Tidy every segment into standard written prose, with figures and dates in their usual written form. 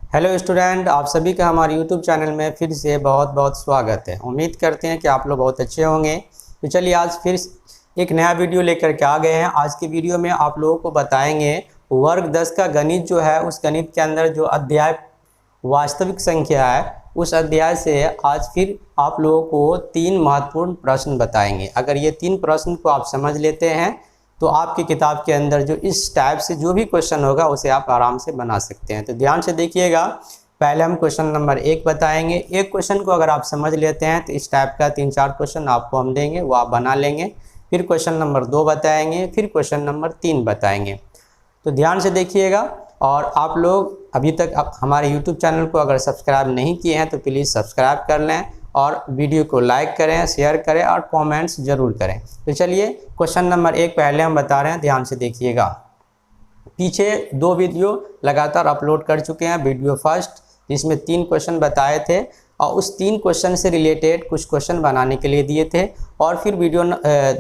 Hello student, आप सभी का हमारे यूट्यूब चैनल में फिर से बहुत बहुत स्वागत है। उम्मीद करते हैं कि आप लोग बहुत अच्छे होंगे। तो चलिए आज फिर एक नया वीडियो लेकर के आ गए हैं। आज के वीडियो में आप लोगों को बताएंगे वर्ग 10 का गणित जो है, उस गणित के अंदर जो अध्याय वास्तविक संख्या है, उस अध्याय से आज फिर आप लोगों को 3 महत्वपूर्ण प्रश्न बताएंगे। अगर ये 3 प्रश्न को आप समझ लेते हैं तो आपकी किताब के अंदर जो इस टाइप से जो भी क्वेश्चन होगा उसे आप आराम से बना सकते हैं। तो ध्यान से देखिएगा। पहले हम क्वेश्चन नंबर 1 बताएंगे। एक क्वेश्चन को अगर आप समझ लेते हैं तो इस टाइप का 3-4 क्वेश्चन आपको हम देंगे, वो आप बना लेंगे। फिर क्वेश्चन नंबर 2 बताएंगे, फिर क्वेश्चन नंबर 3 बताएंगे। तो ध्यान से देखिएगा। और आप लोग अभी तक हमारे यूट्यूब चैनल को अगर सब्सक्राइब नहीं किए हैं तो प्लीज़ सब्सक्राइब कर लें और वीडियो को लाइक करें, शेयर करें और कमेंट्स ज़रूर करें। तो चलिए क्वेश्चन नंबर 1 पहले हम बता रहे हैं, ध्यान से देखिएगा। पीछे 2 वीडियो लगातार अपलोड कर चुके हैं। वीडियो फर्स्ट जिसमें 3 क्वेश्चन बताए थे और उस 3 क्वेश्चन से रिलेटेड कुछ क्वेश्चन बनाने के लिए दिए थे, और फिर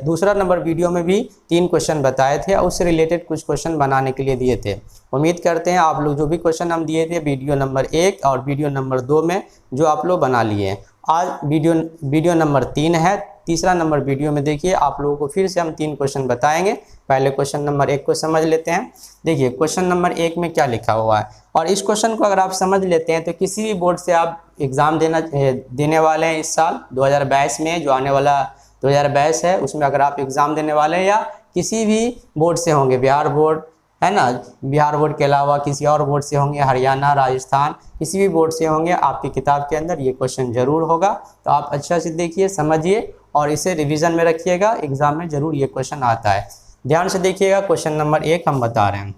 दूसरा नंबर वीडियो में भी 3 क्वेश्चन बताए थे और उससे रिलेटेड कुछ क्वेश्चन बनाने के लिए दिए थे। उम्मीद करते हैं आप लोग जो भी क्वेश्चन हम दिए थे वीडियो नंबर 1 और वीडियो नंबर 2 में जो आप लोग बना लिए हैं। आज वीडियो नंबर 3 है। तीसरा नंबर वीडियो में देखिए आप लोगों को फिर से हम 3 क्वेश्चन बताएंगे। पहले क्वेश्चन नंबर 1 को समझ लेते हैं। देखिए क्वेश्चन नंबर 1 में क्या लिखा हुआ है, और इस क्वेश्चन को अगर आप समझ लेते हैं तो किसी भी बोर्ड से आप एग्ज़ाम देने वाले हैं इस साल 2022 में, जो आने वाला 2022 है उसमें अगर आप एग्ज़ाम देने वाले हैं, या किसी भी बोर्ड से होंगे, बिहार बोर्ड है ना, बिहार बोर्ड के अलावा किसी और बोर्ड से होंगे, हरियाणा, राजस्थान, किसी भी बोर्ड से होंगे, आपकी किताब के अंदर ये क्वेश्चन ज़रूर होगा। तो आप अच्छा से देखिए, समझिए और इसे रिवीजन में रखिएगा। एग्जाम में ज़रूर ये क्वेश्चन आता है। ध्यान से देखिएगा। क्वेश्चन नंबर 1 हम बता रहे हैं।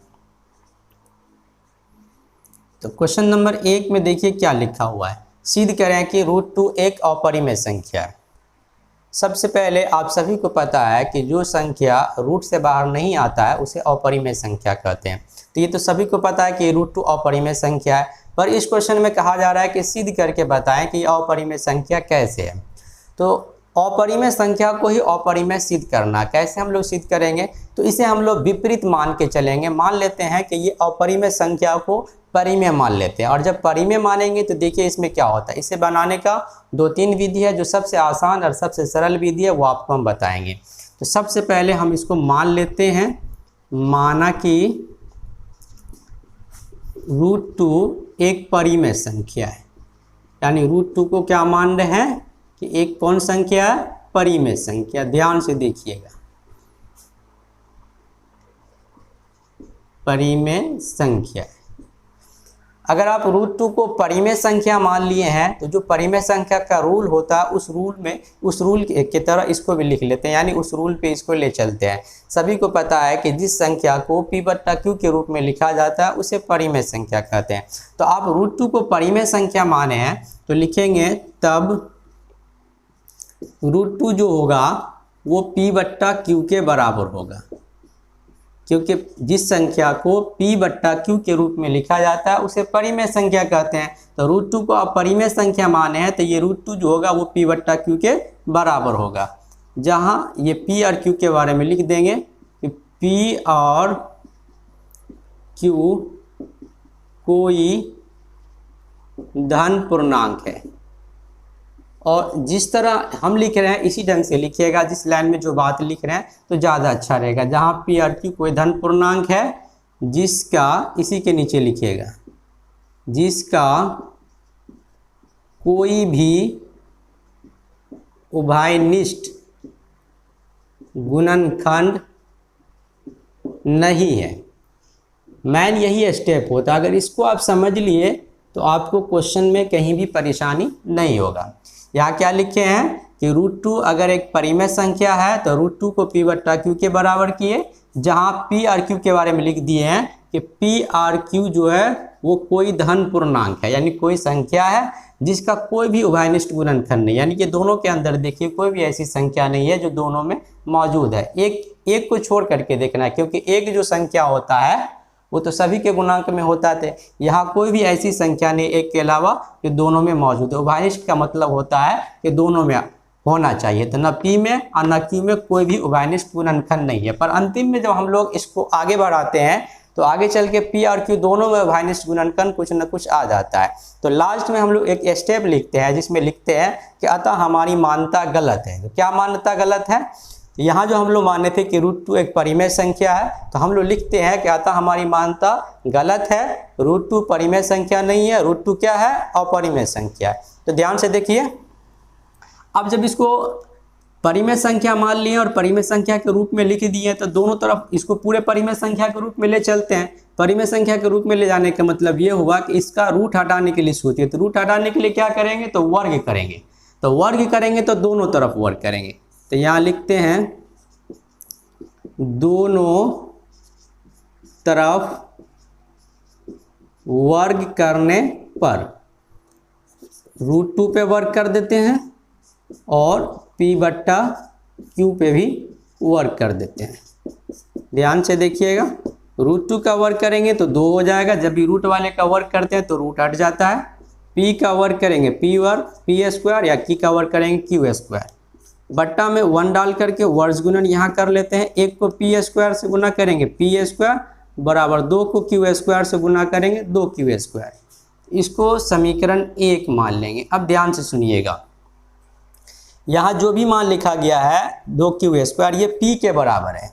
तो क्वेश्चन नंबर 1 में देखिए क्या लिखा हुआ है। सिद्ध करें कि √2 एक अपरिमेय संख्या है। सबसे पहले आप सभी को पता है कि जो संख्या रूट से बाहर नहीं आता है उसे अपरिमेय संख्या कहते हैं। तो ये तो सभी को पता है कि √2 अपरिमेय संख्या है, पर इस क्वेश्चन में कहा जा रहा है कि सिद्ध करके बताएं कि अपरिमेय संख्या कैसे है। तो अपरिमेय संख्या को ही अपरिमेय सिद्ध करना, कैसे हम लोग सिद्ध करेंगे? तो इसे हम लोग विपरीत मान के चलेंगे। मान लेते हैं कि ये अपरिमेय संख्या को परिमेय मान लेते हैं, और जब परिमेय मानेंगे तो देखिए इसमें क्या होता है। इसे बनाने का 2-3 विधि है। जो सबसे आसान और सबसे सरल विधि है वो आपको हम बताएंगे। तो सबसे पहले हम इसको मान लेते हैं, माना कि √2 एक परिमेय संख्या है। यानी √2 को क्या मान रहे हैं कि एक कौन संख्या है? परिमेय संख्या। ध्यान से देखिएगा, परिमेय संख्या। अगर आप √2 को परिमेय संख्या मान लिए हैं तो जो परिमेय संख्या का रूल होता है उस रूल के तरह इसको भी लिख लेते हैं, यानी उस रूल पे इसको ले चलते हैं। सभी को पता है कि जिस संख्या को P/Q के रूप में लिखा जाता है उसे परिमेय संख्या कहते हैं। तो आप √2 को परिमेय संख्या माने हैं तो लिखेंगे तब √2 जो होगा वो P/Q के बराबर होगा, क्योंकि जिस संख्या को P/Q के रूप में लिखा जाता है उसे परिमेय संख्या कहते हैं। तो √2 को आप परिमेय संख्या माने हैं तो ये √2 जो होगा वो P/Q के बराबर होगा। जहाँ ये P और Q के बारे में लिख देंगे कि P और Q कोई धन पूर्णांक है, और जिस तरह हम लिख रहे हैं इसी ढंग से लिखिएगा। जिस लाइन में जो बात लिख रहे हैं तो ज़्यादा अच्छा रहेगा। जहाँ P और Q कोई धन पूर्णांक है जिसका, इसी के नीचे लिखिएगा, जिसका कोई भी उभयनिष्ठ गुणनखंड नहीं है। मैन यही स्टेप होता है। अगर इसको आप समझ लिए तो आपको क्वेश्चन में कहीं भी परेशानी नहीं होगा। यहाँ क्या लिखे हैं कि √2 अगर एक परिमेय संख्या है तो √2 को P/Q के बराबर किए। जहाँ P और Q के बारे में लिख दिए हैं कि P और Q जो है वो कोई धन पूर्णांक है, यानी कोई संख्या है जिसका कोई भी उभयनिष्ठ गुणनखंड नहीं, यानी कि दोनों के अंदर देखिए कोई भी ऐसी संख्या नहीं है जो दोनों में मौजूद है। एक को छोड़ करके देखना है, क्योंकि एक जो संख्या होता है वो तो सभी के गुणांक में होता थे। यहाँ कोई भी ऐसी संख्या नहीं एक के अलावा कि दोनों में मौजूद है। उभयनिष्ठ का मतलब होता है कि दोनों में होना चाहिए। तो न P में और न Q में कोई भी उभयनिष्ठ गुणनखंड नहीं है। पर अंतिम में जब हम लोग इसको आगे बढ़ाते हैं तो आगे चल के पी और क्यू दोनों में उभयनिष्ठ गुणनखंड कुछ न कुछ आ जाता है। तो लास्ट में हम लोग एक स्टेप लिखते हैं जिसमें लिखते हैं कि अतः हमारी मान्यता गलत है। तो क्या मान्यता गलत है? यहाँ जो हम लोग माने थे कि √2 एक परिमेय संख्या है, तो हम लोग लिखते हैं कि अतः हमारी मान्यता गलत है, √2 परिमेय संख्या नहीं है, √2 क्या है? अपरिमेय संख्या है। तो ध्यान से देखिए, अब जब इसको परिमेय संख्या मान लिए और परिमेय संख्या के रूप में लिख दिए तो दोनों तरफ इसको पूरे परिमेय संख्या के रूप में ले चलते हैं। परिमेय संख्या के रूप में ले जाने का मतलब ये हुआ कि इसका रूट हटाने के लिए सोचिए, तो रूट हटाने के लिए क्या करेंगे? तो वर्ग करेंगे। तो वर्ग करेंगे तो दोनों तरफ वर्ग करेंगे। तो यहाँ लिखते हैं दोनों तरफ वर्ग करने पर √2 पे वर्ग कर देते हैं और P/Q पे भी वर्ग कर देते हैं। ध्यान से देखिएगा, √2 का वर्ग करेंगे तो 2 हो जाएगा, जब भी रूट वाले का वर्ग करते हैं तो रूट हट जाता है। P का वर्ग करेंगे P वर्ग P² या Q का वर्ग करेंगे Q²। बट्टा में 1 डाल करके वर्ग गुणन यहाँ कर लेते हैं। 1 को P² से गुना करेंगे P² बराबर 2 को Q² से गुना करेंगे 2Q²। इसको समीकरण 1 मान लेंगे। अब ध्यान से सुनिएगा, यहाँ जो भी मान लिखा गया है 2Q² ये P के बराबर है।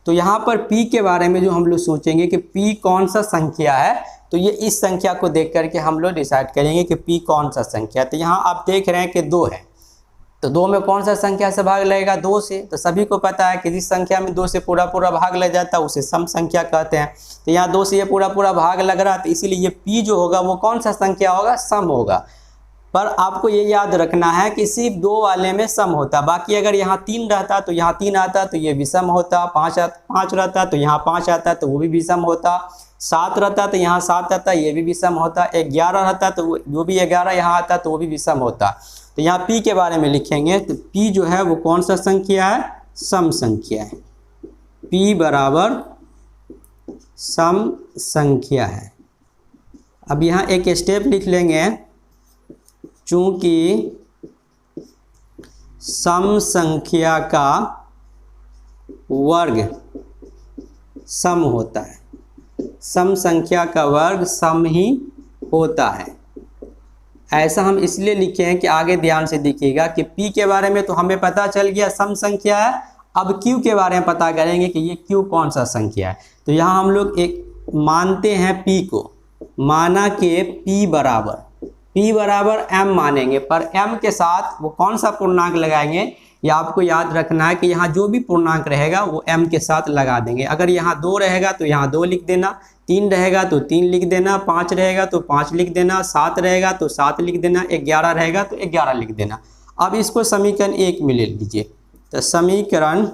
तो यहाँ पर P के बारे में जो हम लोग सोचेंगे कि P कौन सा संख्या है, तो ये इस संख्या को देख करके हम लोग डिसाइड करेंगे कि P कौन सा संख्या है। तो यहाँ आप देख रहे हैं कि 2 है, तो 2 में कौन सा संख्या से भाग लगेगा? 2 से। तो सभी को पता है कि जिस संख्या में 2 से पूरा भाग लग जाता है उसे सम संख्या कहते हैं। तो यहाँ 2 से ये पूरा भाग लग रहा है, तो इसीलिए ये P जो होगा वो कौन सा संख्या होगा? सम होगा। पर आपको ये याद रखना है कि सिर्फ 2 वाले में सम होता, बाकी अगर यहाँ 3 रहता तो यहाँ 3 आता तो ये विषम होता, 5 रहता तो यहाँ 5 आता तो वो भी विषम होता, 7 रहता तो यहाँ 7 आता ये भी विषम होता, 11 रहता तो वो भी 11 यहाँ आता तो वो भी विषम होता। तो यहाँ P के बारे में लिखेंगे तो P जो है वो कौन सा संख्या है? सम संख्या है। P बराबर सम संख्या है। अब यहाँ एक स्टेप लिख लेंगे, चूंकि सम संख्या का वर्ग सम होता है, सम संख्या का वर्ग सम ही होता है। ऐसा हम इसलिए लिखे हैं कि आगे ध्यान से देखिएगा कि P के बारे में तो हमें पता चल गया सम संख्या है। अब Q के बारे में पता करेंगे कि ये Q कौन सा संख्या है। तो यहाँ हम लोग एक मानते हैं P को, माना कि P बराबर m मानेंगे, पर m के साथ वो कौन सा पूर्णांक लगाएंगे ये आपको याद रखना है कि यहाँ जो भी पूर्णांक रहेगा वो m के साथ लगा देंगे। अगर यहाँ 2 रहेगा तो यहाँ 2 लिख देना, 3 रहेगा तो 3 लिख देना, 5 रहेगा तो 5 लिख देना, 7 रहेगा तो 7 लिख देना, 11 रहेगा तो 11 लिख देना। अब इसको समीकरण 1 में ले लीजिए। तो समीकरण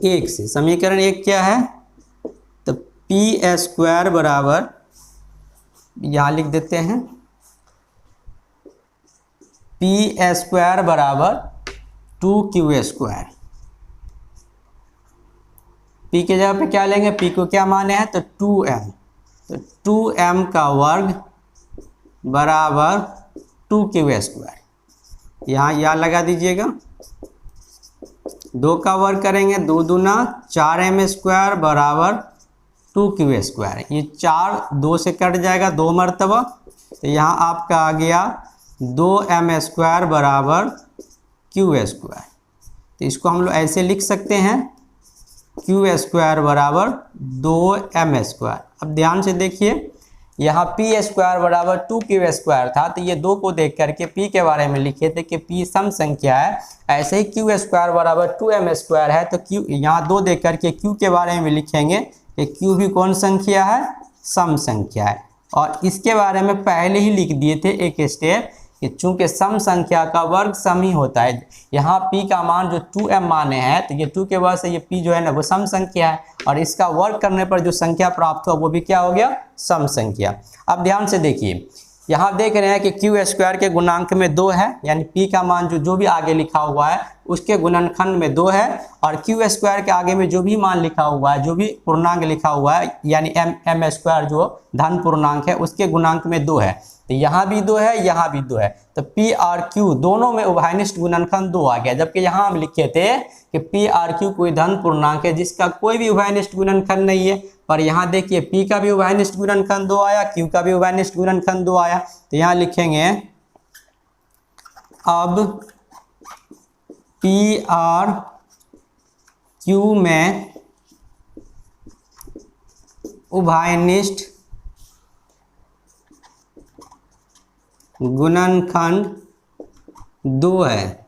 1 से, समीकरण 1 क्या है? तो P² बराबर, यहाँ लिख देते हैं P² बराबर 2Q²। P के जगह पे क्या लेंगे? P को क्या माने हैं? तो 2m। तो 2m का वर्ग बराबर 2Q²। यहाँ लगा दीजिएगा, 2 का वर्ग करेंगे 2 दूना 4m² बराबर 2Q²। ये 4 2 से कट जाएगा 2 मरतबा, तो यहाँ आपका आ गया 2m² बराबर Q²। तो इसको हम लोग ऐसे लिख सकते हैं Q² बराबर 2m²। अब ध्यान से देखिए, यहाँ P² बराबर 2Q² था, तो ये 2 को देख करके P के बारे में लिखे थे कि P सम संख्या है। ऐसे ही Q² बराबर 2m² है, तो Q यहाँ 2 देख करके Q के बारे में लिखेंगे कि Q भी कौन संख्या है? सम संख्या है। और इसके बारे में पहले ही लिख दिए थे एक स्टेप कि चूंकि सम संख्या का वर्ग सम ही होता है। यहाँ P का मान जो 2m माने हैं, तो ये 2 के वजह से ये P जो है ना वो सम संख्या है, और इसका वर्ग करने पर जो संख्या प्राप्त हुआ वो भी क्या हो गया? सम संख्या। अब ध्यान से देखिए, यहाँ देख रहे हैं कि Q² के गुणांक में 2 है, यानी P का मान जो भी आगे लिखा हुआ है उसके गुणनखंड में 2 है, और Q² के आगे में जो भी मान लिखा हुआ है, जो भी पूर्णांक लिखा हुआ है, यानी m² जो धन पूर्णांक है उसके गुणांक में 2 है। तो यहाँ भी 2 है, यहाँ भी 2 है, तो P और Q दोनों में उभयनिष्ठ गुणनखंड 2 आ गया। जबकि यहाँ हम लिखे थे कि P और Q कोई धन पूर्णांक है जिसका कोई भी उभयनिष्ठ गुणनखंड नहीं है, पर यहाँ देखिए P का भी उभयनिष्ठ गुणनखंड 2 आया, Q का भी उभयनिष्ठ गुणनखंड 2 आया। तो यहाँ लिखेंगे अब P और Q में उभयनिष्ठ गुणनखंड 2 है।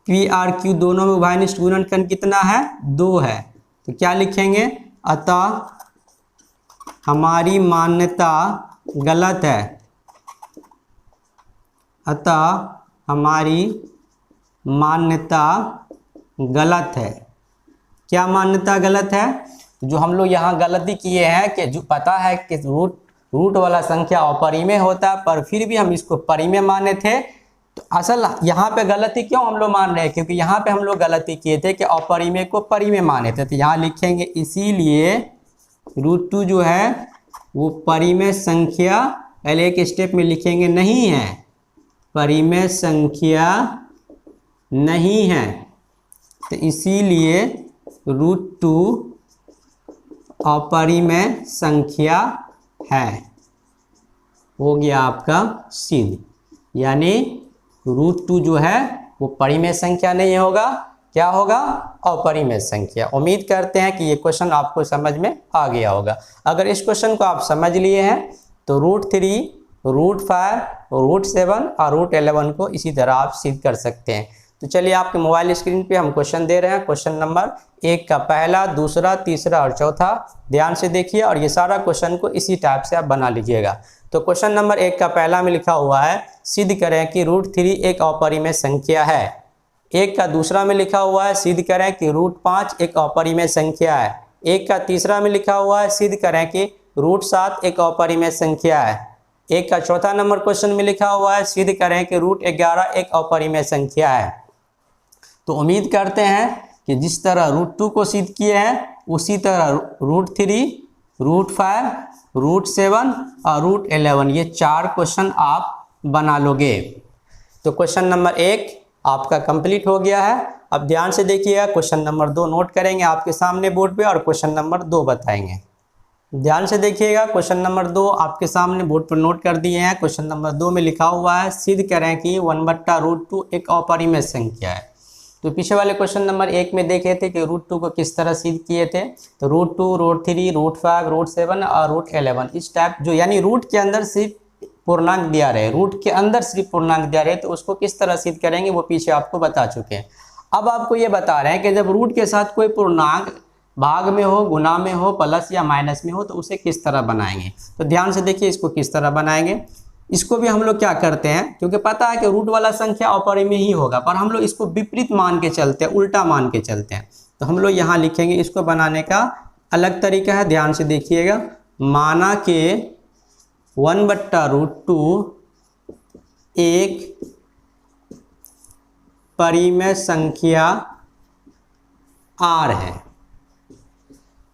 P और Q दोनों में उभयनिष्ठ गुणनखंड कितना है? 2 है। तो क्या लिखेंगे? अतः हमारी मान्यता गलत है। अतः हमारी मान्यता गलत है। क्या मान्यता गलत है? जो हम लोग यहाँ गलती किए हैं कि जो पता है कि रूट वाला संख्या अपरिमेय होता है, पर फिर भी हम इसको परिमेय माने थे। तो असल यहाँ पे गलती क्यों हम लोग मान रहे हैं? क्योंकि यहाँ पे हम लोग गलती किए थे कि अपरिमेय को परिमेय माने थे। तो यहाँ लिखेंगे इसीलिए √2 जो है वो परिमेय संख्या, पहले एक स्टेप में लिखेंगे नहीं है, परिमेय संख्या नहीं है। तो इसीलिए √2 अपरिमेय संख्या है। हो गया आपका सिद्ध। यानी √2 जो है वो परिमेय संख्या नहीं होगा, क्या होगा? अपरिमेय संख्या। उम्मीद करते हैं कि ये क्वेश्चन आपको समझ में आ गया होगा। अगर इस क्वेश्चन को आप समझ लिए हैं तो √3, √5, √7 और √11 को इसी तरह आप सिद्ध कर सकते हैं। तो चलिए आपके मोबाइल स्क्रीन पे हम क्वेश्चन दे रहे हैं। क्वेश्चन नंबर 1 का पहला, दूसरा, तीसरा और चौथा ध्यान से देखिए और ये सारा क्वेश्चन को इसी टाइप से आप बना लीजिएगा। तो क्वेश्चन नंबर 1 का पहला में लिखा हुआ है सिद्ध करें कि √3 एक अपरिमेय संख्या है। 1 का दूसरा में लिखा हुआ है सिद्ध करें कि √5 एक अपरिमेय संख्या है। 1 का तीसरा में लिखा हुआ है सिद्ध करें कि √7 एक अपरिमेय संख्या है। 1 का चौथा नंबर क्वेश्चन में लिखा हुआ है सिद्ध करें कि √11 एक अपरिमेय संख्या है। तो उम्मीद करते हैं कि जिस तरह √2 को सिद्ध किए हैं उसी तरह √3, √5, √7 और √11 ये 4 क्वेश्चन आप बना लोगे। तो क्वेश्चन नंबर 1 आपका कंप्लीट हो गया है। अब ध्यान से देखिएगा, क्वेश्चन नंबर 2 नोट करेंगे आपके सामने बोर्ड पे और क्वेश्चन नंबर 2 बताएंगे। ध्यान से देखिएगा, क्वेश्चन नंबर 2 आपके सामने बोर्ड पर नोट कर दिए हैं। क्वेश्चन नंबर 2 में लिखा हुआ है सिद्ध करें कि 1/√2 एक अपरिमेय संख्या है। तो पीछे वाले क्वेश्चन नंबर 1 में देखे थे कि √2 को किस तरह सिद्ध किए थे। तो √2, √3, √5, √7 और √11 इस टाइप जो, यानी रूट के अंदर सिर्फ पूर्णांक दिया रहे, रूट के अंदर सिर्फ पूर्णांक दिया रहे, तो उसको किस तरह सिद्ध करेंगे वो पीछे आपको बता चुके हैं। अब आपको ये बता रहे हैं कि जब रूट के साथ कोई पूर्णांक भाग में हो, गुना में हो, प्लस या माइनस में हो तो उसे किस तरह बनाएंगे। तो ध्यान से देखिए इसको किस तरह बनाएंगे। इसको भी हम लोग क्या करते हैं, क्योंकि पता है कि रूट वाला संख्या अपरिमेय ही होगा, पर हम लोग इसको विपरीत मान के चलते हैं, उल्टा मान के चलते हैं। तो हम लोग यहाँ लिखेंगे, इसको बनाने का अलग तरीका है, ध्यान से देखिएगा। माना कि 1/√2 एक परिमेय संख्या R है।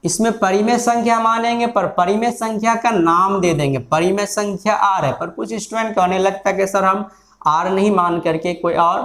इसमें परिमेय संख्या मानेंगे पर परिमेय संख्या का नाम दे देंगे, परिमेय संख्या R है। पर कुछ स्टूडेंट कहने लगता है कि सर हम R नहीं मान करके कोई और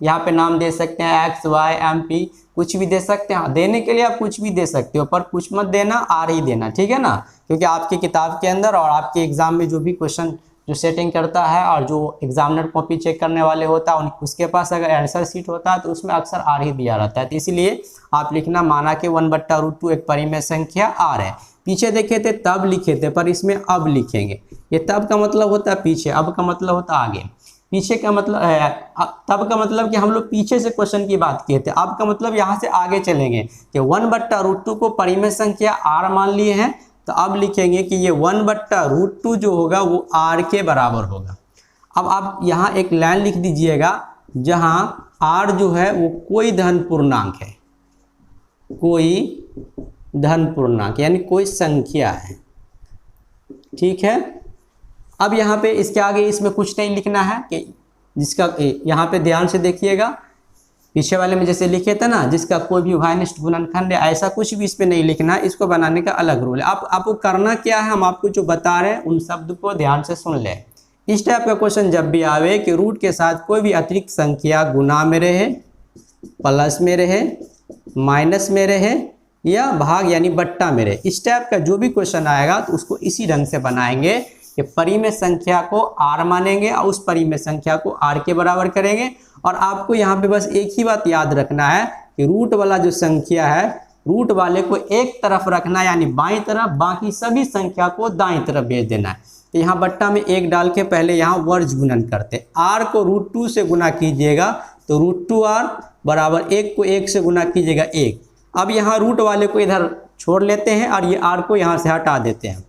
यहाँ पे नाम दे सकते हैं, X, Y, M, P कुछ भी दे सकते हैं। देने के लिए आप कुछ भी दे सकते हो, पर कुछ मत देना, R ही देना, ठीक है ना। क्योंकि आपकी किताब के अंदर और आपके एग्जाम में जो भी क्वेश्चन जो सेटिंग करता है और जो एग्जामिनर कॉपी चेक करने वाले होता है उसके पास अगर आंसर शीट होता है तो उसमें अक्सर R ही दिया रहता है। तो इसीलिए आप लिखना माना कि 1/√2 एक परिमेय संख्या R है। पीछे देखे थे तब लिखे थे, पर इसमें अब लिखेंगे। ये तब का मतलब होता है पीछे, अब का मतलब होता है आगे। पीछे का मतलब तब का मतलब कि हम लोग पीछे से क्वेश्चन की बात किए थे, अब का मतलब यहाँ से आगे चलेंगे कि 1/√2 को परिमेय संख्या R मान लिए हैं। तो अब लिखेंगे कि ये 1/√2 जो होगा वो R के बराबर होगा। अब आप यहाँ एक लाइन लिख दीजिएगा जहाँ R जो है वो कोई धन पूर्णांक है, कोई धन पूर्णांक यानी कोई संख्या है, ठीक है। अब यहाँ पे इसके आगे इसमें कुछ नहीं लिखना है कि जिसका, यहाँ पे ध्यान से देखिएगा, पीछे वाले में जैसे लिखे थे ना, जिसका कोई भी उभयनिष्ठ गुणनखंड है, ऐसा कुछ भी इस पे नहीं लिखना है। इसको बनाने का अलग रूल है। आपको करना क्या है, हम आपको जो बता रहे हैं उन शब्द को ध्यान से सुन लें। इस टाइप का क्वेश्चन जब भी आवे कि रूट के साथ कोई भी अतिरिक्त संख्या गुना में रहे, प्लस में रहे, माइनस में रहे या भाग यानी बट्टा में रहे। इस टाइप का जो भी क्वेश्चन आएगा तो उसको इसी ढंग से बनाएंगे कि परिमेय संख्या को r मानेंगे और उस परिमेय संख्या को r के बराबर करेंगे। और आपको यहाँ पे बस एक ही बात याद रखना है कि रूट वाला जो संख्या है, रूट वाले को एक तरफ रखना यानी बाईं तरफ, बाकी सभी संख्या को दाईं तरफ भेज देना है। तो यहाँ बट्टा में 1 डाल के पहले यहाँ वर्ज गुणन करते, r को √2 से गुना कीजिएगा तो √2r बराबर 1 को 1 से गुना कीजिएगा 1। अब यहाँ रूट वाले को इधर छोड़ लेते हैं और ये r को यहाँ से हटा देते हैं,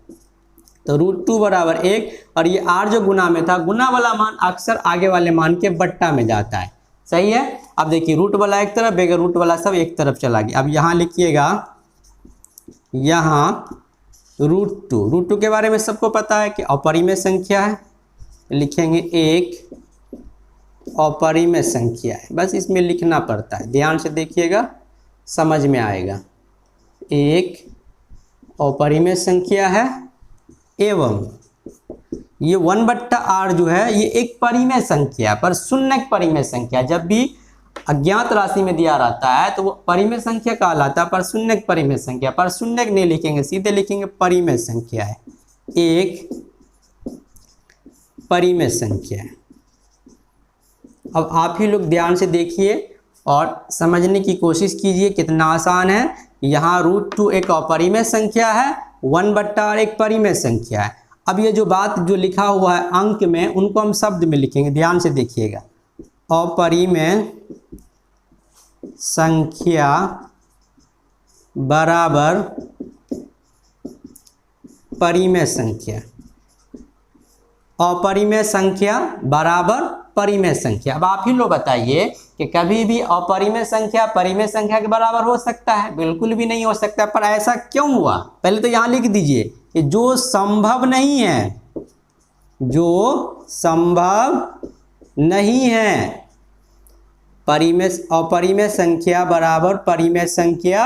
तो √2 बराबर 1 और ये r जो गुना में था, गुना वाला मान अक्सर आगे वाले मान के बट्टा में जाता है। सही है। अब देखिए रूट वाला एक तरफ, बगैर रूट वाला सब एक तरफ चला गया। अब यहाँ लिखिएगा, यहाँ √2 के बारे में सबको पता है कि अपरिमेय संख्या है, लिखेंगे एक अपरिमेय संख्या है, बस इसमें लिखना पड़ता है। ध्यान से देखिएगा समझ में आएगा। एक अपरिमेय संख्या है एवं ये 1/r जो है ये एक परिमेय संख्या पर शून्यक परिमेय संख्या, जब भी अज्ञात राशि में दिया रहता है तो वो परिमेय संख्या कहलाता है, पर शून्यक परिमेय संख्या। पर शून्यक नहीं लिखेंगे, सीधे लिखेंगे परिमेय संख्या है, एक परिमेय संख्या है। अब आप ही लोग ध्यान से देखिए और समझने की कोशिश कीजिए, कितना आसान है। यहाँ √2 एक अपरिमेय संख्या है, 1/r एक परिमेय संख्या है। अब ये जो बात जो लिखा हुआ है अंक में, उनको हम शब्द में लिखेंगे। ध्यान से देखिएगा, अपरिमेय संख्या बराबर परिमेय संख्या, अपरिमेय संख्या बराबर परिमेय संख्या। अब आप ही लोग बताइए कि कभी भी अपरिमेय संख्या परिमेय संख्या के बराबर हो सकता है? बिल्कुल भी नहीं हो सकता। पर ऐसा क्यों हुआ? पहले तो यहाँ लिख दीजिए कि जो संभव नहीं है, जो संभव नहीं है, परिमेय अपरिमेय संख्या बराबर परिमेय संख्या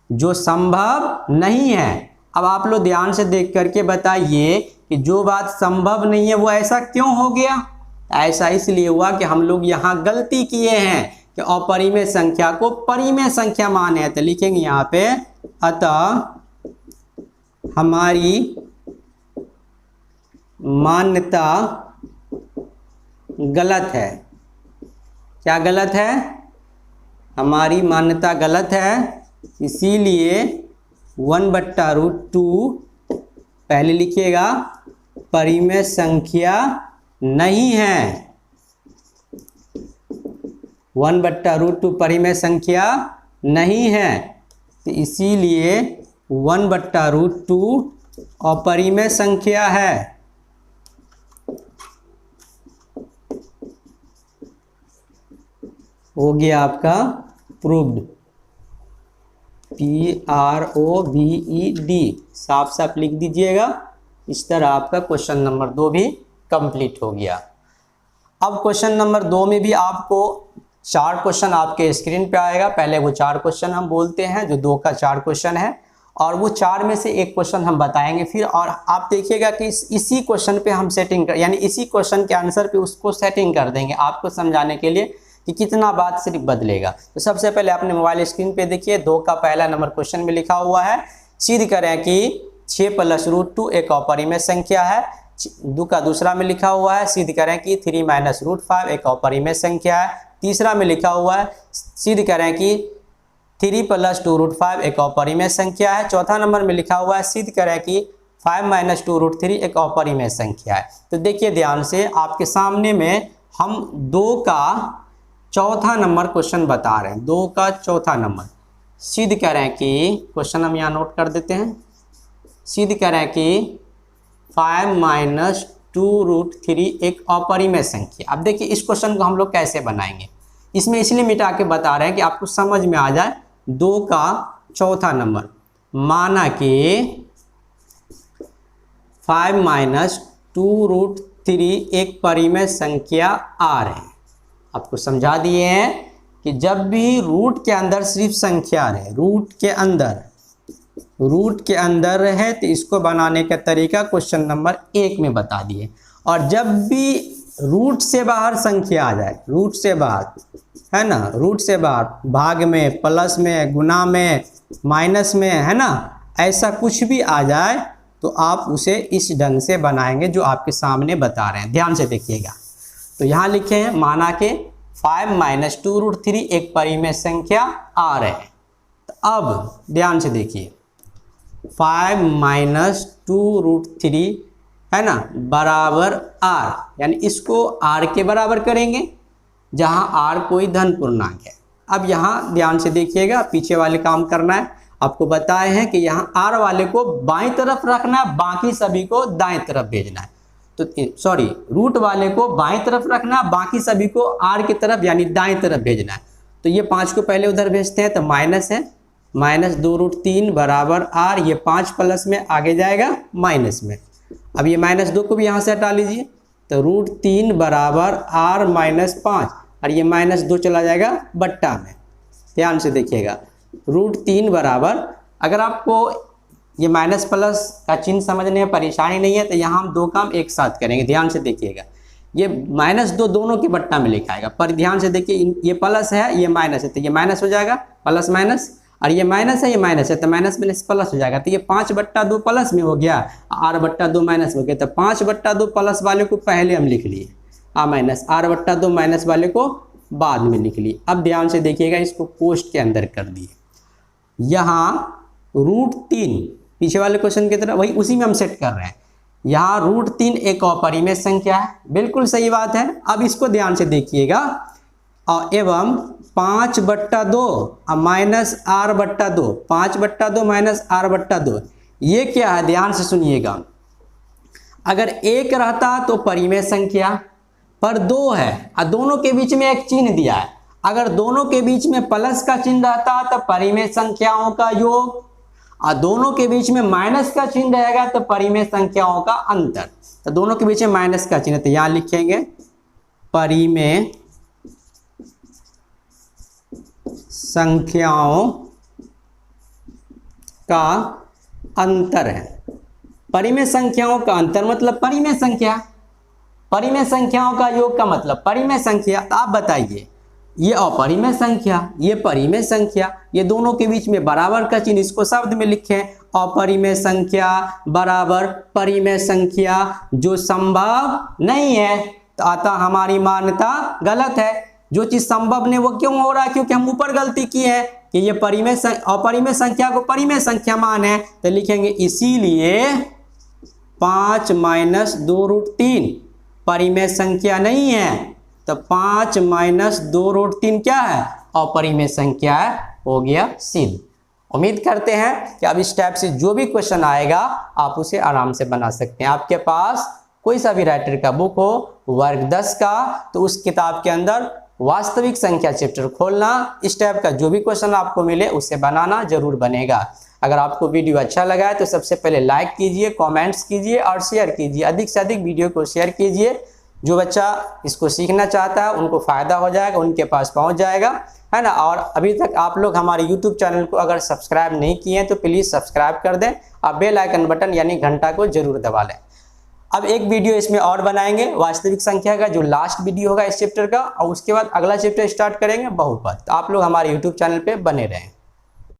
जो संभव नहीं है। अब आप लोग ध्यान से देख करके बताइए कि जो बात संभव नहीं है वो ऐसा क्यों हो गया? ऐसा इसलिए हुआ कि हम लोग यहाँ गलती किए हैं कि अपरिमेय संख्या को परिमेय संख्या माने। तो लिखेंगे यहाँ पे, अतः हमारी मान्यता गलत है। क्या गलत है? हमारी मान्यता गलत है, इसीलिए 1/√2 पहले लिखिएगा परिमेय संख्या नहीं है। 1/√2 परिमेय संख्या नहीं है, तो इसीलिए 1/√2 अपरिमेय संख्या है। हो गया आपका प्रूव्ड, PROVED, साफ साफ लिख दीजिएगा। इस तरह आपका क्वेश्चन नंबर 2 भी कंप्लीट हो गया। अब क्वेश्चन नंबर 2 में भी आपको 4 क्वेश्चन आपके स्क्रीन पे आएगा। पहले वो 4 क्वेश्चन हम बोलते हैं, जो 2 का 4 क्वेश्चन है, और वो 4 में से एक क्वेश्चन हम बताएंगे फिर। और आप देखिएगा कि इसी क्वेश्चन पे हम सेटिंग कर, यानी इसी क्वेश्चन के आंसर पे उसको सेटिंग कर देंगे आपको समझाने के लिए कि कितना बात सिर्फ बदलेगा। तो सबसे पहले अपने मोबाइल स्क्रीन पे देखिए, 2 का पहला नंबर क्वेश्चन में लिखा हुआ है, सिद्ध करें कि 6 + √2 एक अपरिमेय संख्या है। 2 का दूसरा में लिखा हुआ है, सिद्ध करें कि 3 - √5 एक अपरिमेय संख्या है। तीसरा में लिखा हुआ है, सिद्ध करें कि 3 + 2√5 एक अपरिमेय संख्या है। चौथा नंबर में लिखा हुआ है, सिद्ध करें कि 5 - 2√3 एक अपरिमेय संख्या है। तो देखिए ध्यान से, आपके सामने में हम 2 का चौथा नंबर क्वेश्चन बता रहे हैं। 2 का चौथा नंबर, सिद्ध करें कि, क्वेश्चन हम यहाँ नोट कर देते हैं, सिद्ध करें कि 5 - 2√3 एक अपरिमेय संख्या। अब देखिए इस क्वेश्चन को हम लोग कैसे बनाएंगे, इसमें इसलिए मिटा के बता रहे हैं कि आपको समझ में आ जाए। 2 का चौथा नंबर, माना कि 5 - 2√3 एक परिमेय संख्या r है। आपको समझा दिए हैं कि जब भी रूट के अंदर सिर्फ संख्या रहे, रूट के अंदर रहे, तो इसको बनाने का तरीका क्वेश्चन नंबर 1 में बता दिए। और जब भी रूट से बाहर संख्या आ जाए, रूट से बाहर है ना, रूट से बाहर, भाग में, प्लस में, गुना में, माइनस में है ना, ऐसा कुछ भी आ जाए तो आप उसे इस ढंग से बनाएंगे जो आपके सामने बता रहे हैं। ध्यान से देखिएगा। तो यहाँ लिखे हैं माना के 5 माइनस 2√3 एक परिमेय संख्या r है। तो अब ध्यान से देखिए, 5 माइनस 2√3 है ना बराबर r, यानी इसको r के बराबर करेंगे जहाँ r कोई धन पूर्णांक है। अब यहाँ ध्यान से देखिएगा, पीछे वाले काम करना है। आपको बताए हैं कि यहाँ r वाले को बाईं तरफ रखना है, बाकी सभी को दाएं तरफ भेजना है। तो सॉरी, रूट वाले को बाईं तरफ रखना है, बाकी सभी को r की तरफ यानी दाएं तरफ भेजना है। तो ये 5 को पहले उधर भेजते हैं, तो माइनस है, माइनस 2√3 बराबर r, ये 5 प्लस में आगे जाएगा माइनस में। अब ये -2 को भी यहाँ से हटा लीजिए, तो √3 बराबर r माइनस 5, और ये -2 चला जाएगा बट्टा में। ध्यान से देखिएगा, √3 बराबर, अगर आपको ये माइनस प्लस का चिन्ह समझने में परेशानी नहीं है तो यहाँ हम दो काम एक साथ करेंगे। ध्यान से देखिएगा, ये -2 दोनों के बट्टा में लिखा आएगा, पर ध्यान से देखिए ये प्लस है ये माइनस है, तो ये माइनस हो जाएगा, प्लस माइनस, और ये माइनस है ये माइनस है, तो माइनस माइनस प्लस हो जाएगा। तो ये 5/2 प्लस में हो गया, r/2 माइनस हो गया। तो 5/2 प्लस वाले को पहले हम लिख लिए माइनस, r/2 माइनस वाले को बाद में लिख लिए। अब ध्यान से देखिएगा, इसको पोस्ट के अंदर कर दिए। यहाँ √3 पीछे वाले क्वेश्चन की तरह वही उसी में हम सेट कर रहे हैं। यहाँ √3 एक अपरिमेय संख्या है, बिल्कुल सही बात है। अब इसको ध्यान से देखिएगा, एवं 5/2 माइनस r/2, 5/2 माइनस r/2, ये क्या है ध्यान से सुनिएगा। अगर 1 रहता तो परिमेय संख्या, पर 2 है और दोनों के बीच में एक चिन्ह दिया है। अगर दोनों के बीच में प्लस का चिन्ह रहता तो परिमेय संख्याओं का योग, और दोनों के बीच में माइनस का चिन्ह रहेगा तो परिमेय संख्याओं का अंतर। तो दोनों के बीच में माइनस का चिन्ह, तो यहाँ लिखेंगे परिमेय संख्याओं का अंतर है। परिमेय संख्याओं का अंतर मतलब परिमेय संख्या, परिमेय संख्याओं का योग का मतलब परिमेय संख्या। तो आप बताइए, ये अपरिमेय संख्या, ये परिमेय संख्या, ये दोनों के बीच में बराबर का चिन्ह, इसको शब्द में लिखें अपरिमेय संख्या बराबर परिमेय संख्या जो संभव नहीं है। तो अतः हमारी मान्यता गलत है। जो चीज संभव नहीं वो क्यों हो रहा है? क्योंकि हम ऊपर गलती की है कि ये अपरिमेय संख्या को परिमेय संख्या मान है। तो लिखेंगे इसीलिए 5 माइनस 2√3 परिमेय संख्या नहीं है, तो 5 माइनस 2√3 क्या है? अपरिमेय संख्या है। हो गया सिद्ध। उम्मीद करते हैं कि अब इस टाइप से जो भी क्वेश्चन आएगा आप उसे आराम से बना सकते हैं। आपके पास कोई सा भी राइटर का बुक हो वर्ग 10 का, तो उस किताब के अंदर वास्तविक संख्या चैप्टर खोलना, इस टाइप का जो भी क्वेश्चन आपको मिले उसे बनाना जरूर बनेगा। अगर आपको वीडियो अच्छा लगा है तो सबसे पहले लाइक कीजिए, कमेंट्स कीजिए और शेयर कीजिए। अधिक से अधिक वीडियो को शेयर कीजिए। जो बच्चा इसको सीखना चाहता है उनको फ़ायदा हो जाएगा, उनके पास पहुंच जाएगा, है ना। और अभी तक आप लोग हमारे YouTube चैनल को अगर सब्सक्राइब नहीं किए हैं तो प्लीज़ सब्सक्राइब कर दें और बेल आइकन बटन यानी घंटा को जरूर दबा लें। अब एक वीडियो इसमें और बनाएंगे वास्तविक संख्या का, जो लास्ट वीडियो होगा इस चैप्टर का, और उसके बाद अगला चैप्टर स्टार्ट करेंगे बहुपद। तो आप लोग हमारे YouTube चैनल पे बने रहें।